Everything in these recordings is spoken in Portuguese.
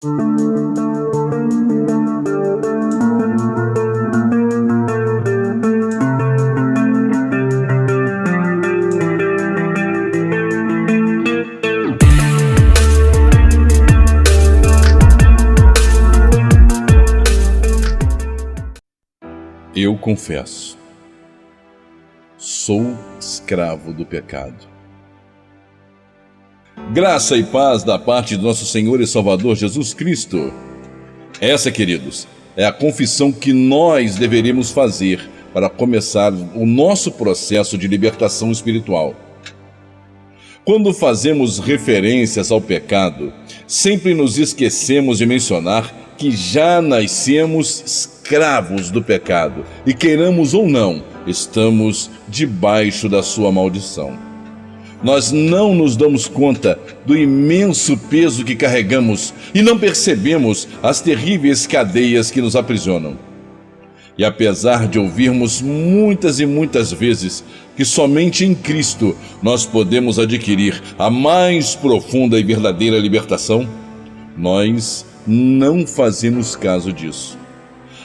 Eu confesso, sou escravo do pecado. Graça e paz da parte do nosso Senhor e Salvador Jesus Cristo. Essa, queridos, é a confissão que nós deveríamos fazer para começar o nosso processo de libertação espiritual. Quando fazemos referências ao pecado, sempre nos esquecemos de mencionar que já nascemos escravos do pecado e, queiramos ou não, estamos debaixo da sua maldição. Nós não nos damos conta do imenso peso que carregamos e não percebemos as terríveis cadeias que nos aprisionam. E apesar de ouvirmos muitas e muitas vezes que somente em Cristo nós podemos adquirir a mais profunda e verdadeira libertação, nós não fazemos caso disso.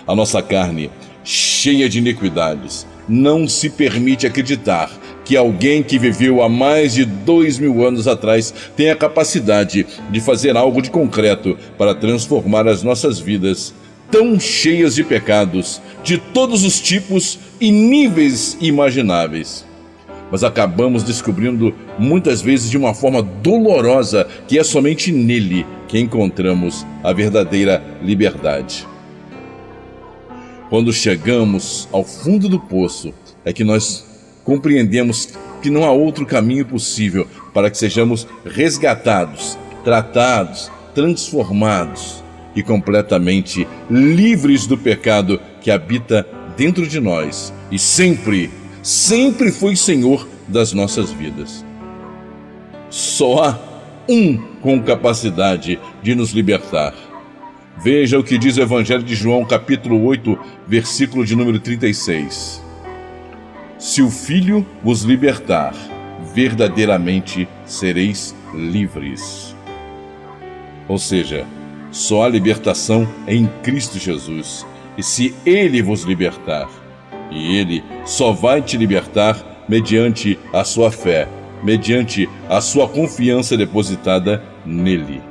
A nossa carne, cheia de iniquidades, não se permite acreditar que alguém que viveu há mais de 2000 anos atrás tem a capacidade de fazer algo de concreto para transformar as nossas vidas, tão cheias de pecados, de todos os tipos e níveis imagináveis. Mas acabamos descobrindo muitas vezes de uma forma dolorosa que é somente nele que encontramos a verdadeira liberdade. Quando chegamos ao fundo do poço, é que nós compreendemos que não há outro caminho possível para que sejamos resgatados, tratados, transformados e completamente livres do pecado que habita dentro de nós e sempre foi Senhor das nossas vidas. Só há um com capacidade de nos libertar. Veja o que diz o Evangelho de João, capítulo 8, versículo de número 36. Se o Filho vos libertar, verdadeiramente sereis livres. Ou seja, só há libertação em Cristo Jesus. E se Ele vos libertar, e Ele só vai te libertar mediante a sua fé, mediante a sua confiança depositada nele.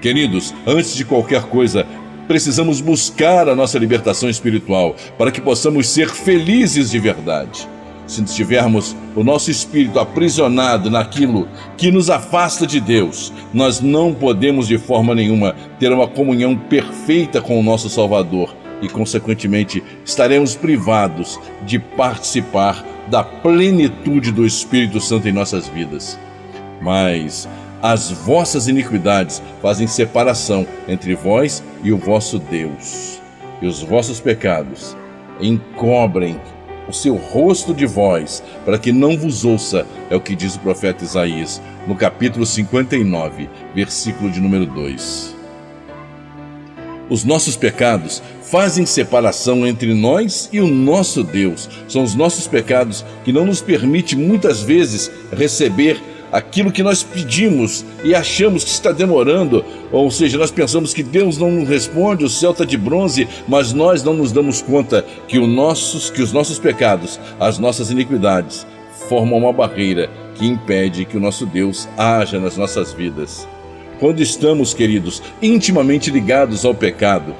Queridos, antes de qualquer coisa, precisamos buscar a nossa libertação espiritual para que possamos ser felizes de verdade. Se tivermos o nosso espírito aprisionado naquilo que nos afasta de Deus, nós não podemos de forma nenhuma ter uma comunhão perfeita com o nosso Salvador e, consequentemente, estaremos privados de participar da plenitude do Espírito Santo em nossas vidas. Mas as vossas iniquidades fazem separação entre vós e o vosso Deus, e os vossos pecados encobrem o seu rosto de vós, para que não vos ouça, é o que diz o profeta Isaías, no capítulo 59, versículo de número 2. Os nossos pecados fazem separação entre nós e o nosso Deus. São os nossos pecados que não nos permitem, muitas vezes, receber aquilo que nós pedimos e achamos que está demorando, ou seja, nós pensamos que Deus não nos responde, o céu está de bronze, mas nós não nos damos conta que os nossos pecados, as nossas iniquidades, formam uma barreira que impede que o nosso Deus haja nas nossas vidas. Quando estamos, queridos, intimamente ligados ao pecado,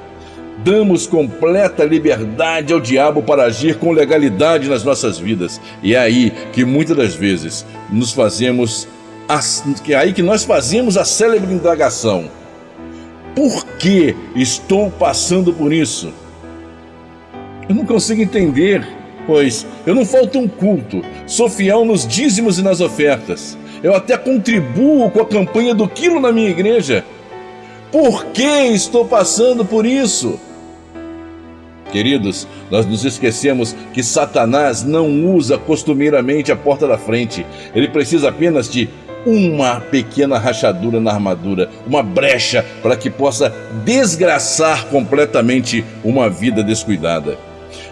damos completa liberdade ao diabo para agir com legalidade nas nossas vidas. E é aí que muitas das vezes nós fazemos a célebre indagação: por que estou passando por isso? Eu não consigo entender, pois eu não falto um culto, sou fiel nos dízimos e nas ofertas. Eu até contribuo com a campanha do quilo na minha igreja. Por que estou passando por isso? Queridos, nós nos esquecemos que Satanás não usa costumeiramente a porta da frente. Ele precisa apenas de uma pequena rachadura na armadura, uma brecha para que possa desgraçar completamente uma vida descuidada.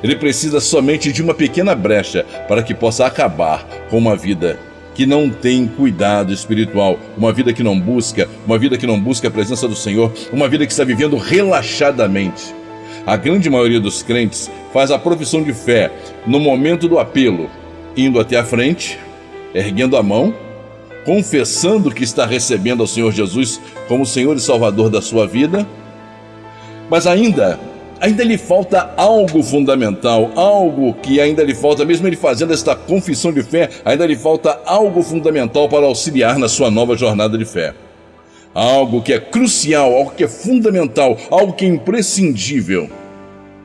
Ele precisa somente de uma pequena brecha para que possa acabar com uma vida que não tem cuidado espiritual, uma vida que não busca a presença do Senhor, uma vida que está vivendo relaxadamente. A grande maioria dos crentes faz a profissão de fé no momento do apelo, indo até a frente, erguendo a mão, confessando que está recebendo ao Senhor Jesus como Senhor e Salvador da sua vida, mas ainda lhe falta algo fundamental, algo que ainda lhe falta, mesmo ele fazendo esta confissão de fé, ainda lhe falta algo fundamental para auxiliar na sua nova jornada de fé. Algo que é crucial, algo que é fundamental, algo que é imprescindível,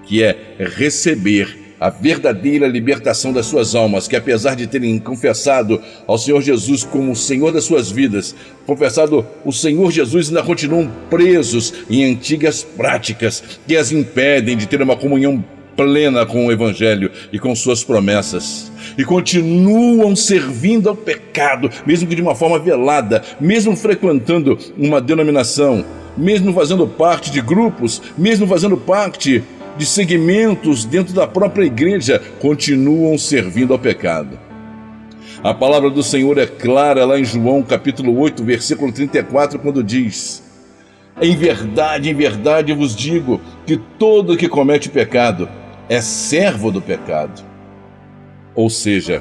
que é receber a verdadeira libertação das suas almas, que apesar de terem confessado ao Senhor Jesus como o Senhor das suas vidas, confessado o Senhor Jesus, ainda continuam presos em antigas práticas que as impedem de ter uma comunhão plena com o Evangelho e com suas promessas. E continuam servindo ao pecado, mesmo que de uma forma velada, mesmo frequentando uma denominação, mesmo fazendo parte de grupos, mesmo fazendo parte de segmentos dentro da própria igreja, continuam servindo ao pecado. A palavra do Senhor é clara lá em João capítulo 8, versículo 34, quando diz: em verdade vos digo que todo que comete pecado é servo do pecado. Ou seja,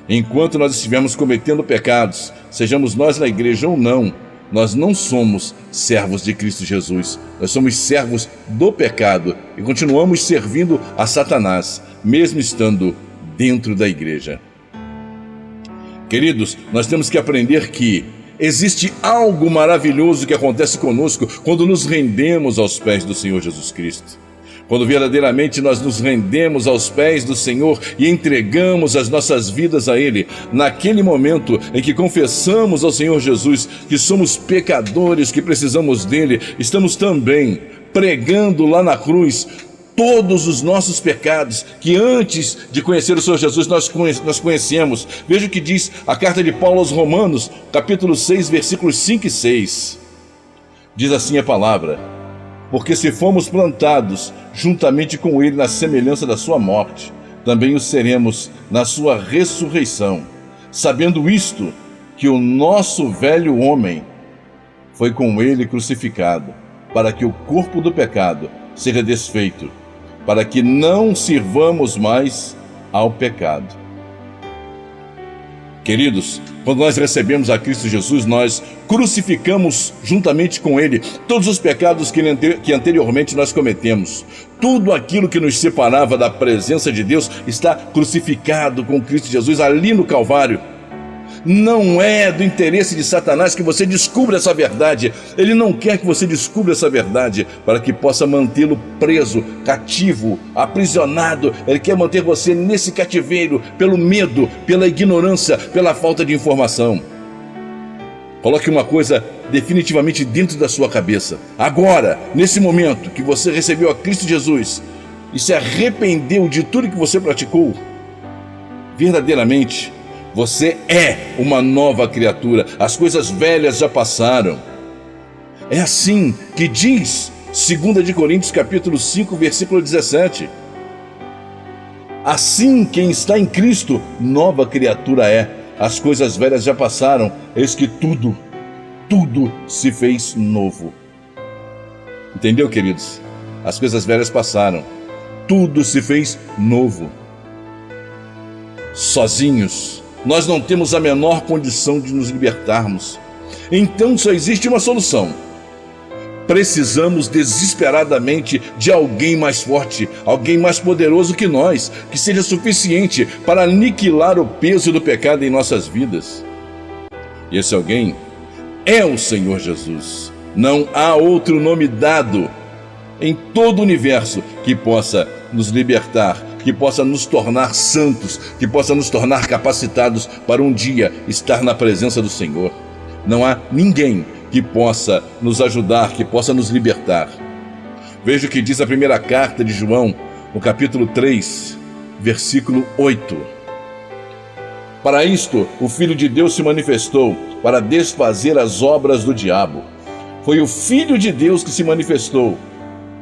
enquanto nós estivermos cometendo pecados, sejamos nós na igreja ou não, nós não somos servos de Cristo Jesus, nós somos servos do pecado e continuamos servindo a Satanás, mesmo estando dentro da igreja. Queridos, nós temos que aprender que existe algo maravilhoso que acontece conosco quando nos rendemos aos pés do Senhor Jesus Cristo. Quando verdadeiramente nós nos rendemos aos pés do Senhor e entregamos as nossas vidas a Ele, naquele momento em que confessamos ao Senhor Jesus que somos pecadores, que precisamos dEle, estamos também pregando lá na cruz todos os nossos pecados que antes de conhecer o Senhor Jesus nós conhecemos. Veja o que diz a carta de Paulo aos Romanos, capítulo 6, versículos 5 e 6. Diz assim a palavra: porque se fomos plantados juntamente com ele na semelhança da sua morte, também o seremos na sua ressurreição, sabendo isto, que o nosso velho homem foi com ele crucificado, para que o corpo do pecado seja desfeito, para que não sirvamos mais ao pecado. Queridos, quando nós recebemos a Cristo Jesus, nós crucificamos juntamente com Ele todos os pecados que anteriormente nós cometemos. Tudo aquilo que nos separava da presença de Deus está crucificado com Cristo Jesus ali no Calvário. Não é do interesse de Satanás que você descubra essa verdade. Ele não quer que você descubra essa verdade para que possa mantê-lo preso, cativo, aprisionado. Ele quer manter você nesse cativeiro pelo medo, pela ignorância, pela falta de informação. Coloque uma coisa definitivamente dentro da sua cabeça. Agora, nesse momento que você recebeu a Cristo Jesus e se arrependeu de tudo que você praticou, verdadeiramente você é uma nova criatura. As coisas velhas já passaram. É assim que diz 2 de Coríntios capítulo 5, versículo 17. Assim, quem está em Cristo, nova criatura é. As coisas velhas já passaram, eis que tudo se fez novo. Entendeu, queridos? As coisas velhas passaram, tudo se fez novo. Sozinhos, nós não temos a menor condição de nos libertarmos. Então só existe uma solução. Precisamos desesperadamente de alguém mais forte, alguém mais poderoso que nós, que seja suficiente para aniquilar o peso do pecado em nossas vidas. E esse alguém é o Senhor Jesus. Não há outro nome dado em todo o universo que possa nos libertar, que possa nos tornar santos, que possa nos tornar capacitados para um dia estar na presença do Senhor. Não há ninguém que possa nos ajudar, que possa nos libertar. Veja o que diz a primeira carta de João, no capítulo 3, versículo 8. Para isto, o Filho de Deus se manifestou, para desfazer as obras do diabo. Foi o Filho de Deus que se manifestou.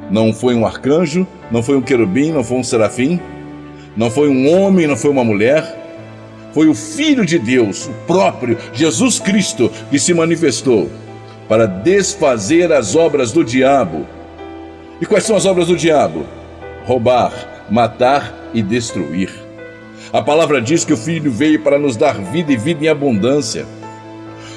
Não foi um arcanjo, não foi um querubim, não foi um serafim, não foi um homem, não foi uma mulher. foi o Filho de Deus, o próprio Jesus Cristo, que se manifestou para desfazer as obras do diabo. E quais são as obras do diabo? Roubar, matar e destruir. A palavra diz que o Filho veio para nos dar vida e vida em abundância.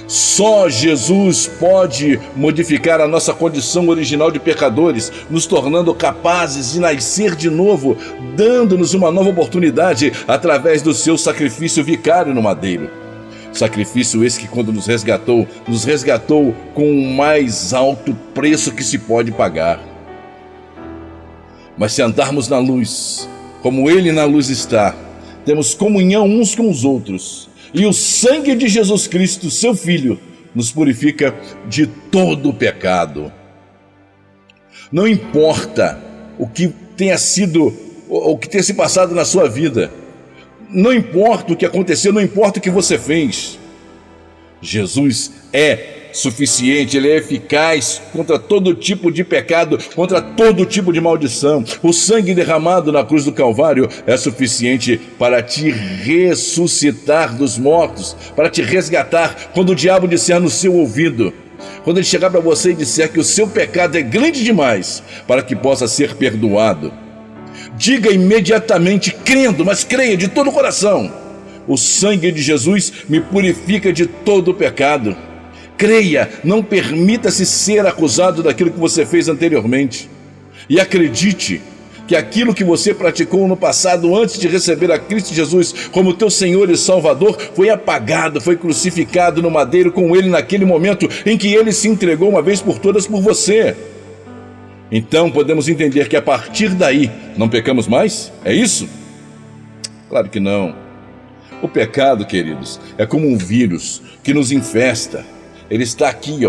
Só Jesus pode modificar a nossa condição original de pecadores, nos tornando capazes de nascer de novo, dando-nos uma nova oportunidade através do seu sacrifício vicário no madeiro. Sacrifício esse que, quando nos resgatou com o mais alto preço que se pode pagar. Mas se andarmos na luz, como Ele na luz está, temos comunhão uns com os outros. E o sangue de Jesus Cristo, seu Filho, nos purifica de todo o pecado. Não importa o que tenha sido, o que tenha se passado na sua vida. Não importa o que aconteceu, não importa o que você fez. Jesus é suficiente, Ele é eficaz contra todo tipo de pecado, contra todo tipo de maldição. O sangue derramado na cruz do Calvário é suficiente para te ressuscitar dos mortos, para te resgatar quando o diabo disser no seu ouvido, quando ele chegar para você e disser que o seu pecado é grande demais para que possa ser perdoado. Diga imediatamente, crendo, mas creia de todo o coração: o sangue de Jesus me purifica de todo o pecado. Creia, não permita-se ser acusado daquilo que você fez anteriormente. E acredite que aquilo que você praticou no passado, antes de receber a Cristo Jesus como teu Senhor e Salvador, foi apagado, foi crucificado no madeiro com Ele naquele momento em que Ele se entregou uma vez por todas por você. Então podemos entender que a partir daí não pecamos mais? É isso? Claro que não. O pecado, queridos, é como um vírus que nos infesta. Ele está aqui,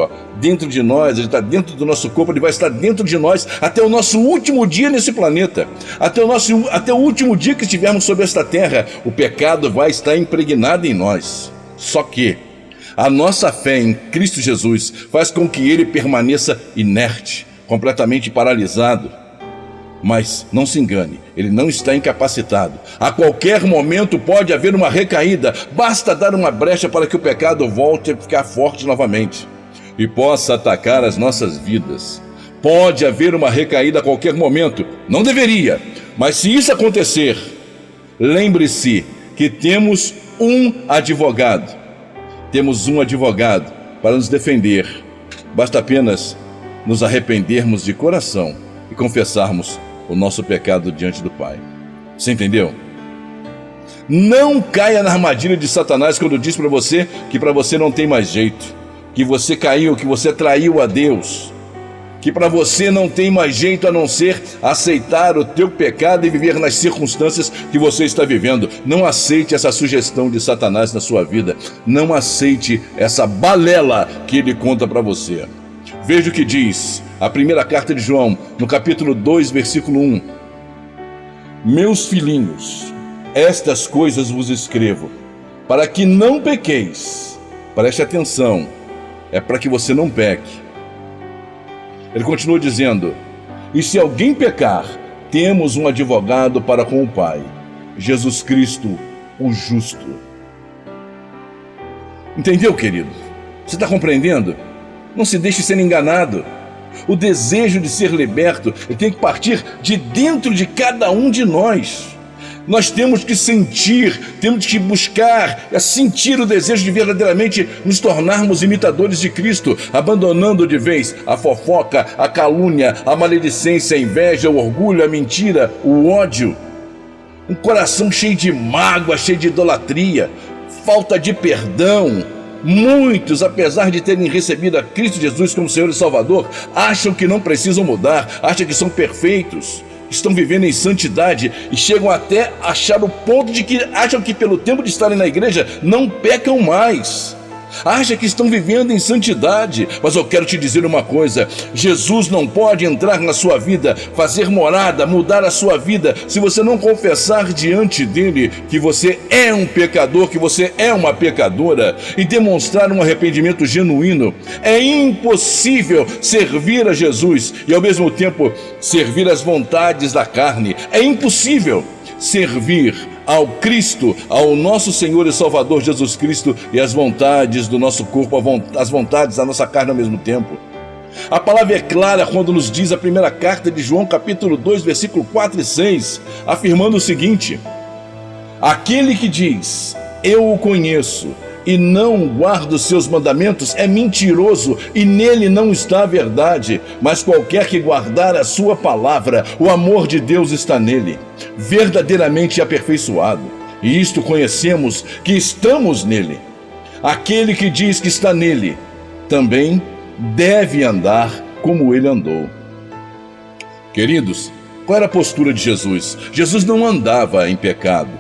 dentro de nós, ele está dentro do nosso corpo, ele vai estar dentro de nós até o nosso último dia nesse planeta. Até o último dia que estivermos sobre esta terra, o pecado vai estar impregnado em nós. Só que a nossa fé em Cristo Jesus faz com que ele permaneça inerte, completamente paralisado. Mas não se engane, ele não está incapacitado. A qualquer momento pode haver uma recaída. Basta dar uma brecha para que o pecado volte a ficar forte novamente e possa atacar as nossas vidas. Pode haver uma recaída a qualquer momento. Não deveria, mas se isso acontecer, lembre-se que temos um advogado. Temos um advogado para nos defender. Basta apenas nos arrependermos de coração e confessarmos o nosso pecado diante do Pai. Você entendeu? Não caia na armadilha de Satanás quando diz para você que para você não tem mais jeito, que você caiu, que você traiu a Deus, que para você não tem mais jeito a não ser aceitar o teu pecado e viver nas circunstâncias que você está vivendo. Não aceite essa sugestão de Satanás na sua vida. Não aceite essa balela que ele conta para você. Veja o que diz a primeira carta de João, no capítulo 2, versículo 1. Meus filhinhos, estas coisas vos escrevo, para que não pequeis. Preste atenção, é para que você não peque. Ele continua dizendo: e se alguém pecar, temos um advogado para com o Pai, Jesus Cristo, o justo. Entendeu, querido? Você está compreendendo? Não se deixe ser enganado. O desejo de ser liberto tem que partir de dentro de cada um de nós. Nós temos que sentir, temos que buscar, sentir o desejo de verdadeiramente nos tornarmos imitadores de Cristo, abandonando de vez a fofoca, a calúnia, a maledicência, a inveja, o orgulho, a mentira, o ódio. Um coração cheio de mágoa, cheio de idolatria, falta de perdão. Muitos, apesar de terem recebido a Cristo Jesus como Senhor e Salvador, acham que não precisam mudar, acham que são perfeitos, estão vivendo em santidade e chegam até a achar o ponto de que acham que pelo tempo de estarem na igreja não pecam mais. Acha que estão vivendo em santidade, mas eu quero te dizer uma coisa: Jesus não pode entrar na sua vida, fazer morada, mudar a sua vida, se você não confessar diante dele que você é um pecador, que você é uma pecadora, e demonstrar um arrependimento genuíno. É impossível servir a Jesus e ao mesmo tempo servir às vontades da carne. É impossível servir ao Cristo, ao nosso Senhor e Salvador Jesus Cristo e as vontades do nosso corpo, as vontades da nossa carne ao mesmo tempo. A palavra é clara quando nos diz a primeira carta de João, capítulo 2, versículo 4 e 6, afirmando o seguinte: aquele que diz, eu o conheço, e não guarda os seus mandamentos, é mentiroso, e nele não está a verdade. Mas qualquer que guardar a sua palavra, o amor de Deus está nele, verdadeiramente aperfeiçoado. E isto conhecemos, que estamos nele. Aquele que diz que está nele, também deve andar como ele andou. Queridos, qual era a postura de Jesus? Jesus não andava em pecado.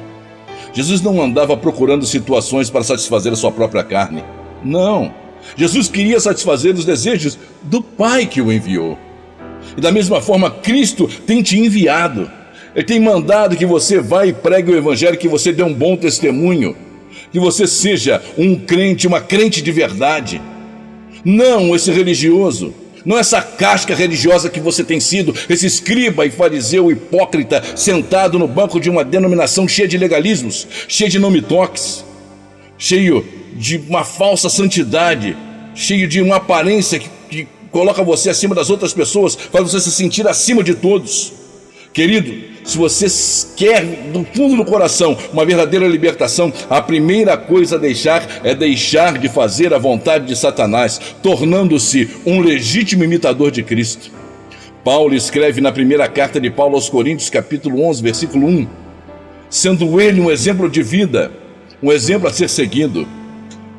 Jesus não andava procurando situações para satisfazer a sua própria carne. Não. Jesus queria satisfazer os desejos do Pai que o enviou. E da mesma forma, Cristo tem te enviado. Ele tem mandado que você vá e pregue o Evangelho, que você dê um bom testemunho, que você seja um crente, uma crente de verdade. Não esse religioso. Não essa casca religiosa que você tem sido, esse escriba e fariseu hipócrita sentado no banco de uma denominação cheia de legalismos, cheia de não-me-toques, cheio de uma falsa santidade, cheio de uma aparência que coloca você acima das outras pessoas, faz você se sentir acima de todos. Querido, se você quer do fundo do coração uma verdadeira libertação, a primeira coisa a deixar é deixar de fazer a vontade de Satanás, tornando-se um legítimo imitador de Cristo. Paulo escreve na primeira carta de Paulo aos Coríntios, capítulo 11, versículo 1, sendo ele um exemplo de vida, um exemplo a ser seguido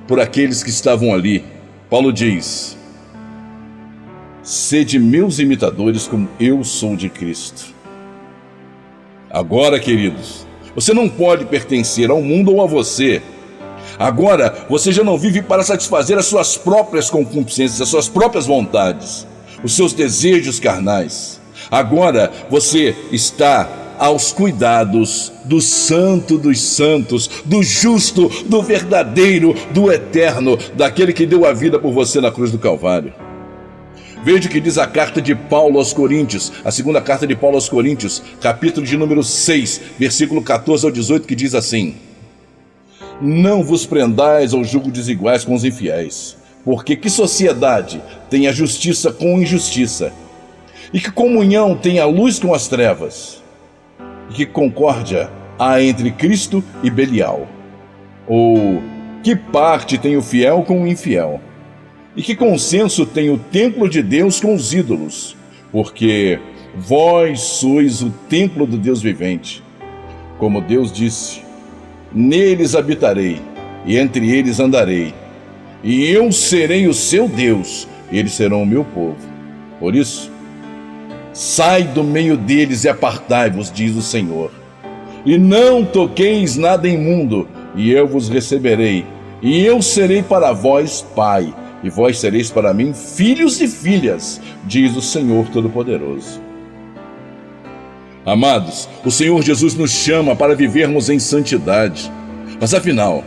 por aqueles que estavam ali. Paulo diz: sede meus imitadores como eu sou de Cristo. Agora, queridos, você não pode pertencer ao mundo ou a você. Agora, você já não vive para satisfazer as suas próprias concupiscências, as suas próprias vontades, os seus desejos carnais. Agora, você está aos cuidados do Santo dos Santos, do justo, do verdadeiro, do eterno, daquele que deu a vida por você na cruz do Calvário. Veja o que diz a carta de Paulo aos Coríntios, a segunda carta de Paulo aos Coríntios, capítulo de número 6, versículo 14 ao 18, que diz assim: não vos prendais ao jugo desiguais com os infiéis, porque que sociedade tem a justiça com injustiça? E que comunhão tem a luz com as trevas? E que concórdia há entre Cristo e Belial? Ou que parte tem o fiel com o infiel? E que consenso tem o templo de Deus com os ídolos? Porque vós sois o templo do Deus vivente. Como Deus disse, neles habitarei, e entre eles andarei, e eu serei o seu Deus, e eles serão o meu povo. Por isso, sai do meio deles e apartai-vos, diz o Senhor. E não toqueis nada imundo, e eu vos receberei, e eu serei para vós pai, e vós sereis para mim filhos e filhas, diz o Senhor Todo-Poderoso. Amados, o Senhor Jesus nos chama para vivermos em santidade. Mas afinal,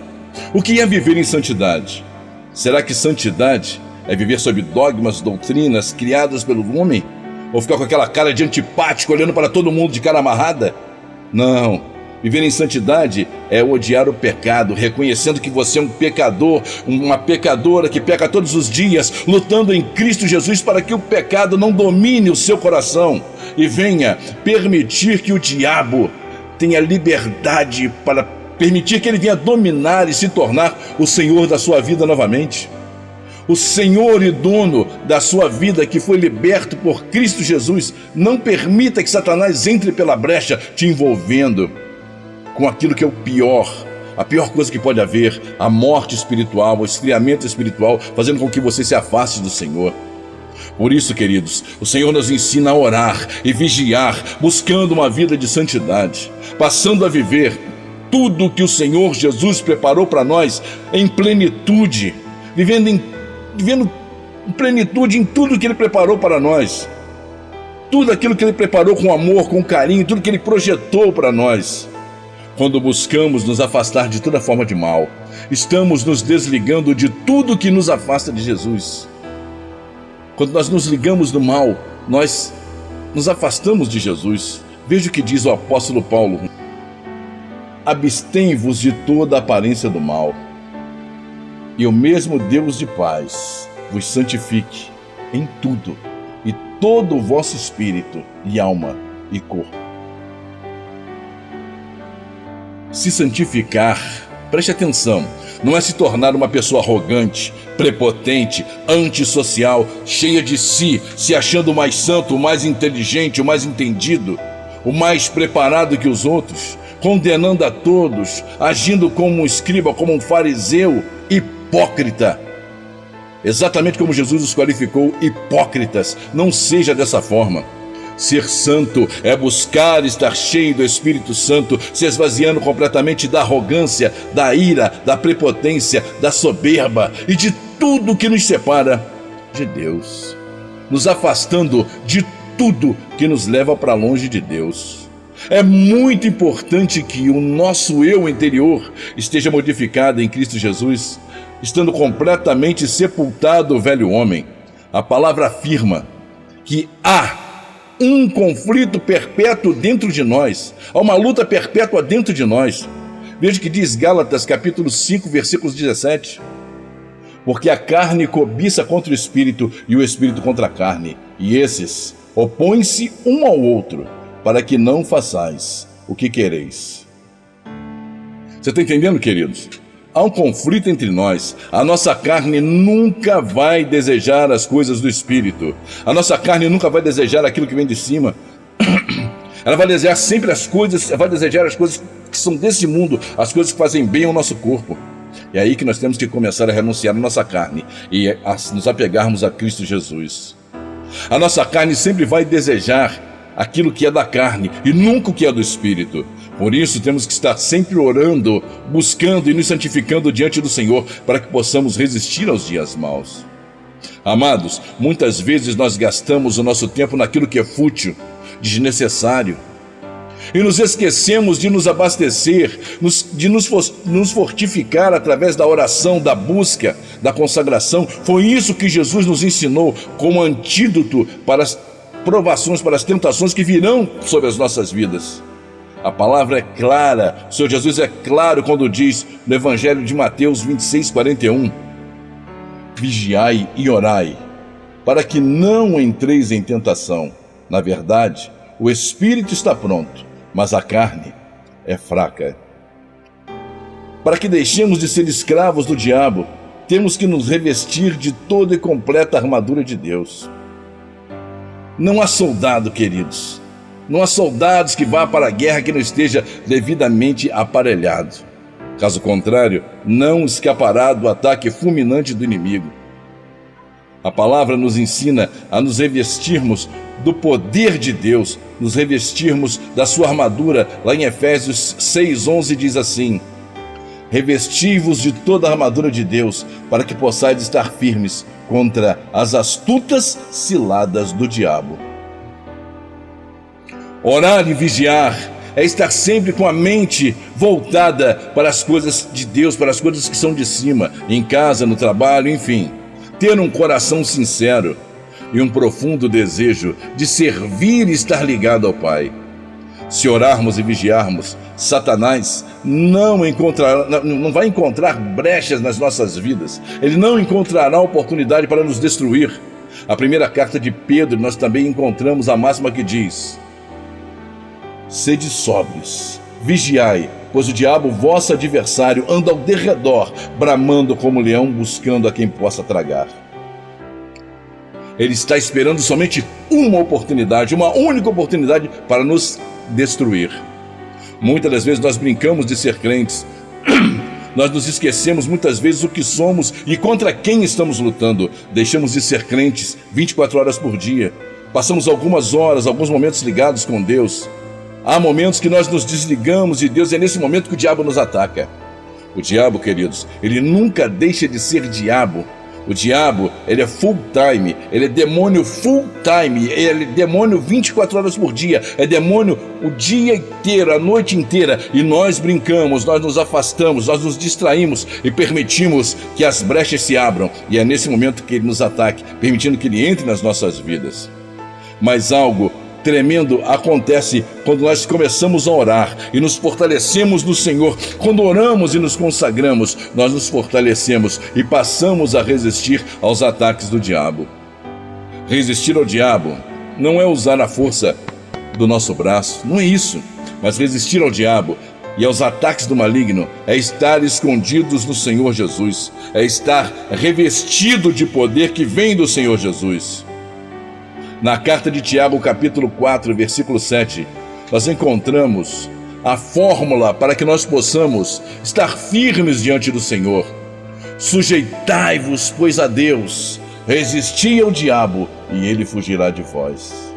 o que é viver em santidade? Será que santidade é viver sob dogmas, doutrinas criadas pelo homem? Ou ficar com aquela cara de antipático olhando para todo mundo de cara amarrada? Não. Viver em santidade é odiar o pecado, reconhecendo que você é um pecador, uma pecadora que peca todos os dias, lutando em Cristo Jesus para que o pecado não domine o seu coração e venha permitir que o diabo tenha liberdade, para permitir que ele venha dominar e se tornar o Senhor da sua vida novamente. O Senhor e dono da sua vida, que foi liberto por Cristo Jesus, não permita que Satanás entre pela brecha te envolvendo com aquilo que é o pior, a pior coisa que pode haver, a morte espiritual, o esfriamento espiritual, fazendo com que você se afaste do Senhor. Por isso, queridos, o Senhor nos ensina a orar e vigiar, buscando uma vida de santidade, passando a viver tudo que o Senhor Jesus preparou para nós em plenitude, vivendo em plenitude em tudo que Ele preparou para nós, tudo aquilo que Ele preparou com amor, com carinho, tudo que Ele projetou para nós. Quando buscamos nos afastar de toda forma de mal, estamos nos desligando de tudo que nos afasta de Jesus. Quando nós nos ligamos do mal, nós nos afastamos de Jesus. Veja o que diz o apóstolo Paulo. abstém-vos de toda aparência do mal. E o mesmo Deus de paz vos santifique em tudo, e todo o vosso espírito, e alma, e corpo. Se santificar, preste atenção, não é se tornar uma pessoa arrogante, prepotente, antissocial, cheia de si, se achando o mais santo, o mais inteligente, o mais entendido, o mais preparado que os outros, condenando a todos, agindo como um escriba, como um fariseu, hipócrita. Exatamente como Jesus os qualificou, hipócritas. Não seja dessa forma. Ser santo é buscar estar cheio do Espírito Santo, se esvaziando completamente da arrogância, da ira, da prepotência, da soberba e de tudo que nos separa de Deus, nos afastando de tudo que nos leva para longe de Deus. É muito importante que o nosso eu interior esteja modificado em Cristo Jesus, estando completamente sepultado o velho homem. A palavra afirma que há um conflito perpétuo dentro de nós, há uma luta perpétua dentro de nós. Veja o que diz Gálatas capítulo 5, versículos 17. Porque a carne cobiça contra o espírito e o espírito contra a carne, e esses opõem-se um ao outro, para que não façais o que quereis. Você está entendendo, queridos? Há um conflito entre nós. A nossa carne nunca vai desejar as coisas do Espírito. A nossa carne nunca vai desejar aquilo que vem de cima. Ela vai desejar sempre as coisas, vai desejar as coisas que são desse mundo, as coisas que fazem bem ao nosso corpo. É aí que nós temos que começar a renunciar à nossa carne e a nos apegarmos a Cristo Jesus. A nossa carne sempre vai desejar aquilo que é da carne e nunca o que é do Espírito. Por isso temos que estar sempre orando, buscando e nos santificando diante do Senhor para que possamos resistir aos dias maus. Amados, muitas vezes nós gastamos o nosso tempo naquilo que é fútil, desnecessário, e nos esquecemos de nos abastecer, de nos fortificar através da oração, da busca, da consagração. Foi isso que Jesus nos ensinou como antídoto para as provações, para as tentações que virão sobre as nossas vidas. A palavra é clara, o Senhor Jesus é claro quando diz no Evangelho de Mateus 26, 41, vigiai e orai, para que não entreis em tentação. Na verdade, o espírito está pronto, mas a carne é fraca. Para que deixemos de ser escravos do diabo, temos que nos revestir de toda e completa armadura de Deus. Não há soldado, queridos. Não há soldados que vá para a guerra que não esteja devidamente aparelhado. Caso contrário, não escapará do ataque fulminante do inimigo. A palavra nos ensina a nos revestirmos do poder de Deus, nos revestirmos da sua armadura. Lá em Efésios 6:11 diz assim: revesti-vos de toda a armadura de Deus, para que possais estar firmes contra as astutas ciladas do diabo. Orar e vigiar é estar sempre com a mente voltada para as coisas de Deus, para as coisas que são de cima, em casa, no trabalho, enfim. Ter um coração sincero e um profundo desejo de servir e estar ligado ao Pai. Se orarmos e vigiarmos, Satanás não vai encontrar brechas nas nossas vidas. Ele não encontrará oportunidade para nos destruir. A primeira carta de Pedro, nós também encontramos a máxima que diz: sede sóbrios, vigiai, pois o diabo, vosso adversário, anda ao derredor, bramando como leão, buscando a quem possa tragar. Ele está esperando somente uma oportunidade, uma única oportunidade para nos destruir. Muitas das vezes nós brincamos de ser crentes, nós nos esquecemos muitas vezes o que somos e contra quem estamos lutando. Deixamos de ser crentes 24 horas por dia, passamos algumas horas, alguns momentos ligados com Deus. Há momentos que nós nos desligamos de Deus e é nesse momento que o diabo nos ataca. O diabo, queridos, ele nunca deixa de ser diabo. O diabo, ele é full time, ele é demônio full time, ele é demônio 24 horas por dia, é demônio o dia inteiro, a noite inteira. E nós brincamos, nós nos afastamos, nós nos distraímos e permitimos que as brechas se abram. E é nesse momento que ele nos ataque, permitindo que ele entre nas nossas vidas. Mas algo tremendo acontece quando nós começamos a orar e nos fortalecemos no Senhor. Quando oramos e nos consagramos, nós nos fortalecemos e passamos a resistir aos ataques do diabo. Resistir ao diabo não é usar a força do nosso braço, não é isso. Mas resistir ao diabo e aos ataques do maligno é estar escondidos no Senhor Jesus, é estar revestido de poder que vem do Senhor Jesus. Na carta de Tiago, capítulo 4, versículo 7, nós encontramos a fórmula para que nós possamos estar firmes diante do Senhor. Sujeitai-vos, pois, a Deus, resisti ao diabo e ele fugirá de vós.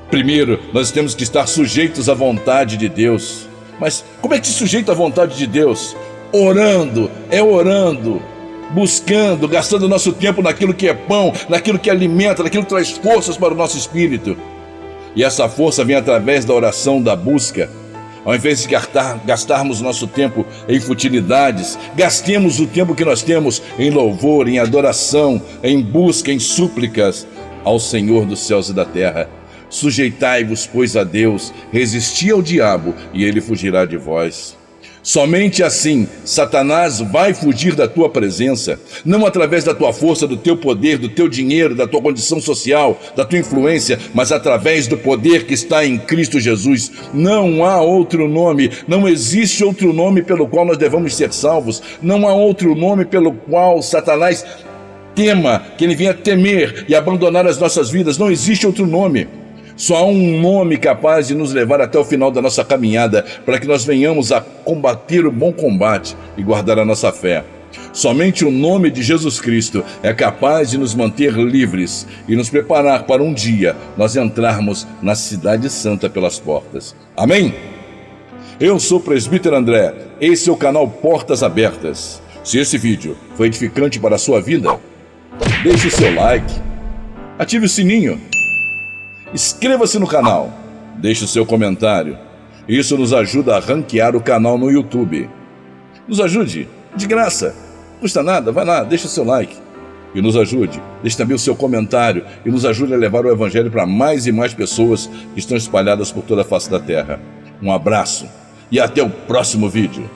Primeiro, nós temos que estar sujeitos à vontade de Deus. Mas como é que se sujeita à vontade de Deus? Orando, buscando, gastando nosso tempo naquilo que é pão, naquilo que alimenta, naquilo que traz forças para o nosso espírito. E essa força vem através da oração, da busca. Ao invés de gastarmos nosso tempo em futilidades, gastemos o tempo que nós temos em louvor, em adoração, em busca, em súplicas ao Senhor dos céus e da terra. Sujeitai-vos, pois, a Deus, resisti ao diabo e ele fugirá de vós. Somente assim Satanás vai fugir da tua presença, não através da tua força, do teu poder, do teu dinheiro, da tua condição social, da tua influência, mas através do poder que está em Cristo Jesus. Não há outro nome, não existe outro nome pelo qual nós devamos ser salvos, não há outro nome pelo qual Satanás tema, que ele venha temer e abandonar as nossas vidas. Não existe outro nome. Só há um nome capaz de nos levar até o final da nossa caminhada, para que nós venhamos a combater o bom combate e guardar a nossa fé. Somente o nome de Jesus Cristo é capaz de nos manter livres e nos preparar para um dia nós entrarmos na Cidade Santa pelas portas. Amém? Eu sou o Presbítero André, esse é o canal Portas Abertas. Se esse vídeo foi edificante para a sua vida, deixe o seu like, ative o sininho, inscreva-se no canal, deixe o seu comentário. Isso nos ajuda a ranquear o canal no YouTube. Nos ajude, de graça, não custa nada, vai lá, deixe o seu like. E nos ajude, deixe também o seu comentário e nos ajude a levar o Evangelho para mais e mais pessoas que estão espalhadas por toda a face da terra. Um abraço e até o próximo vídeo.